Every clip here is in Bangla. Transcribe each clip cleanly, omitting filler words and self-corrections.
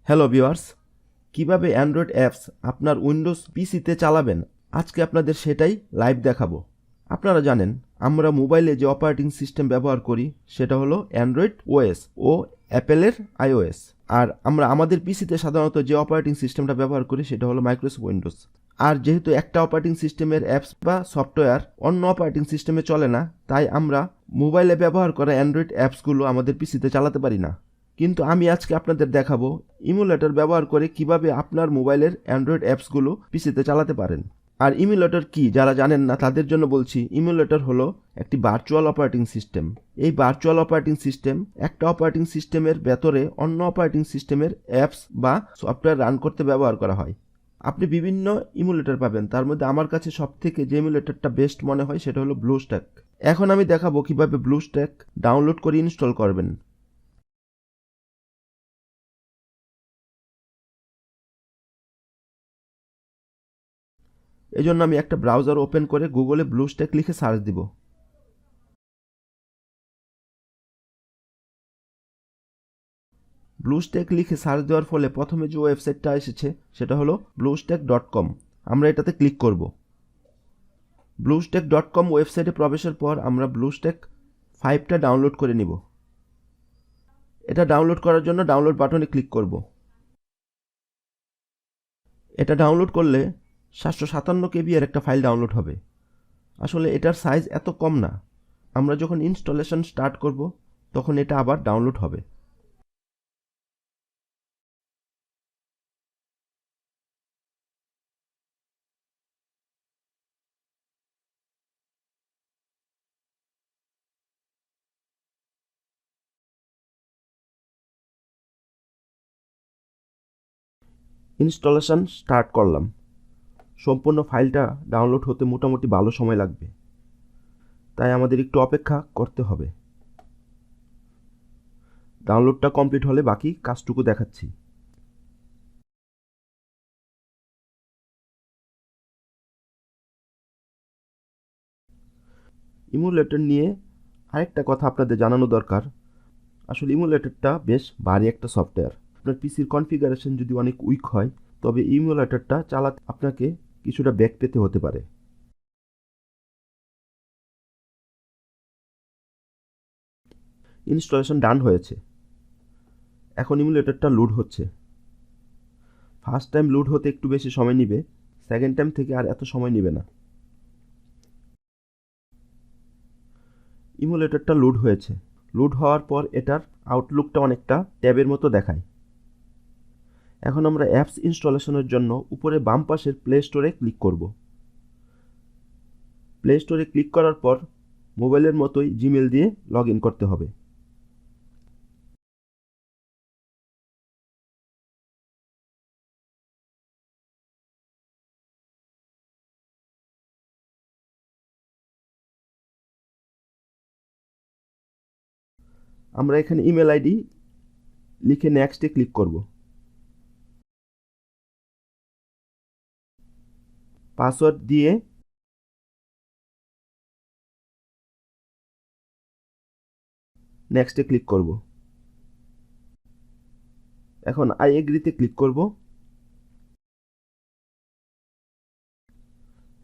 হ্যালো ভিউয়ার্স, কিভাবে অ্যান্ড্রয়েড অ্যাপস আপনার উইন্ডোজ পিসিতে চালাবেন আজকে আপনাদের সেটাই লাইভ দেখাবো। আপনারা জানেন আমরা মোবাইলে যে অপারেটিং সিস্টেম ব্যবহার করি সেটা হলো অ্যান্ড্রয়েড ওএস ও অ্যাপেলের আইওএস। আর আমরা আমাদের পিসিতে সাধারণত যে অপারেটিং সিস্টেমটা ব্যবহার করি সেটা হলো মাইক্রোসফট উইন্ডোজ। আর যেহেতু একটা অপারেটিং সিস্টেমের অ্যাপস বা সফটওয়্যার অন্য অপারেটিং সিস্টেমে চলে না, তাই আমরা মোবাইলে ব্যবহার করা অ্যান্ড্রয়েড অ্যাপসগুলো আমাদের পিসিতে চালাতে পারি না। কিন্তু আমি আজকে আপনাদের দেখাবো ইমুলেটর ব্যবহার করে কিভাবে আপনার মোবাইলের অ্যান্ড্রয়েড অ্যাপসগুলো পিসিতে চালাতে পারেন। আর ইমুলেটর কি যারা জানেন না তাদের জন্য বলছি, ইমুলেটর হলো একটি ভার্চুয়াল অপারেটিং সিস্টেম। এই ভার্চুয়াল অপারেটিং সিস্টেম একটা অপারেটিং সিস্টেমের ভেতরে অন্য অপারেটিং সিস্টেমের অ্যাপস বা সফটওয়্যার রান করতে ব্যবহার করা হয়। আপনি বিভিন্ন ইমুলেটর পাবেন, তার মধ্যে আমার কাছে সবথেকে যে ইমুলেটরটা বেস্ট মনে হয় সেটা হলো ব্লুস্ট্যাক। এখন আমি দেখাবো কিভাবে ব্লুস্ট্যাক ডাউনলোড করে ইনস্টল করবেন। এই জন্য আমি একটা ব্রাউজার ওপেন করে গুগলে ব্লুস্ট্যাক লিখে সার্চ দিব। ব্লুস্ট্যাক লিখে সার্চ দেওয়ার ফলে প্রথমে যে ওয়েবসাইটটা এসেছে সেটা হলো bluestack.com। আমরা এটাতে ক্লিক করব। bluestack.com ওয়েবসাইটে প্রবেশের পর আমরা ব্লুস্ট্যাক 5টা ডাউনলোড করে নিব। এটা ডাউনলোড করার জন্য ডাউনলোড বাটনে ক্লিক করব। এটা ডাউনলোড করলে 757 কেবি এর একটা ফাইল ডাউনলোড হবে। আসলে এটার সাইজ এত কম না, আমরা যখন ইনস্টলেশন স্টার্ট করব তখন এটা আবার ডাউনলোড হবে। ইনস্টলেশন স্টার্ট করলাম। সম্পূর্ণ ফাইলটা ডাউনলোড হতে মোটামুটি ভালো সময় লাগবে, তাই আমাদের একটু অপেক্ষা করতে হবে। ডাউনলোডটা কমপ্লিট হলে বাকি কাজটুকু দেখাচ্ছি। ইমুলেটর নিয়ে আরেকটা কথা আপনাদের জানানো দরকার। আসলে ইমুলেটরটা বেশ ভারী একটা সফটওয়্যার। আপনার পিসির কনফিগারেশন যদি অনেক উইক হয় তবে ইমুলেটরটা চালাতে আপনাকে কিছুটা ব্যাক পেতে হতে পারে। ইনস্টলেশন ডান হয়েছে। এখন ইমুলেটরটা লোড হচ্ছে। ফার্স্ট টাইম লোড হতে একটু বেশি সময় নেবে, সেকেন্ড টাইম থেকে আর এত সময় নেবে না। ইমুলেটরটা লোড হয়েছে। লোড হওয়ার পর এটার আউটলুকটা অনেকটা ট্যাবের মতো দেখায়। এখন আমরা অ্যাপস ইনস্টলেশনের জন্য উপরে বাম পাশের প্লে স্টোরে ক্লিক করব। প্লে স্টোরে ক্লিক করার পর মোবাইলের মতোই জিমেল দিয়ে লগ ইন করতে হবে। আমরা এখানে ইমেল আইডি লিখে নেক্সটে ক্লিক করব। পাসওয়ার্ড দিয়ে নেক্সটে ক্লিক করব। এখন আই এগ্রিতে ক্লিক করব।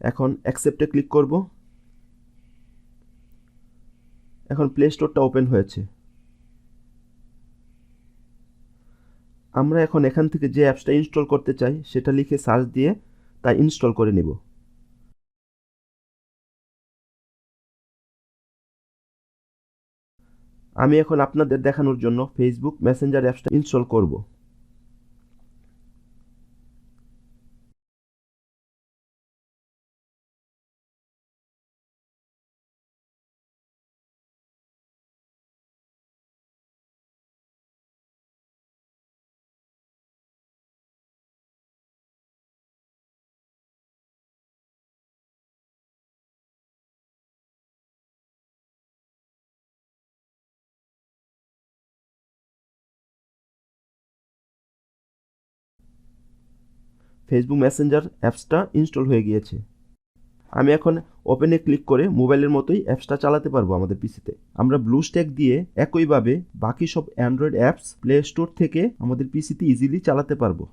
এখন অ্যাকসেপ্টে ক্লিক করব। এখন প্লে স্টোরটা ওপেন হয়েছে। আমরা এখন এখান থেকে যে অ্যাপসটা ইনস্টল করতে চাই সেটা লিখে সার্চ দিয়ে তা ইনস্টল করে নেব। আমি এখন আপনাদের দেখানোর জন্য ফেসবুক মেসেঞ্জার অ্যাপসটা ইনস্টল করব। ফেসবুক মেসেঞ্জার অ্যাপসটা ইনস্টল হয়ে গিয়েছে। আমি এখন ওপেনে ক্লিক করে মোবাইলের মতোই অ্যাপসটা চালাতে পারবো আমাদের পিসিতে। আমরা ব্লুস্ট্যাক দিয়ে একইভাবে বাকি সব অ্যান্ড্রয়েড অ্যাপস প্লে স্টোর থেকে আমাদের পিসিতে ইজিলি চালাতে পারবো।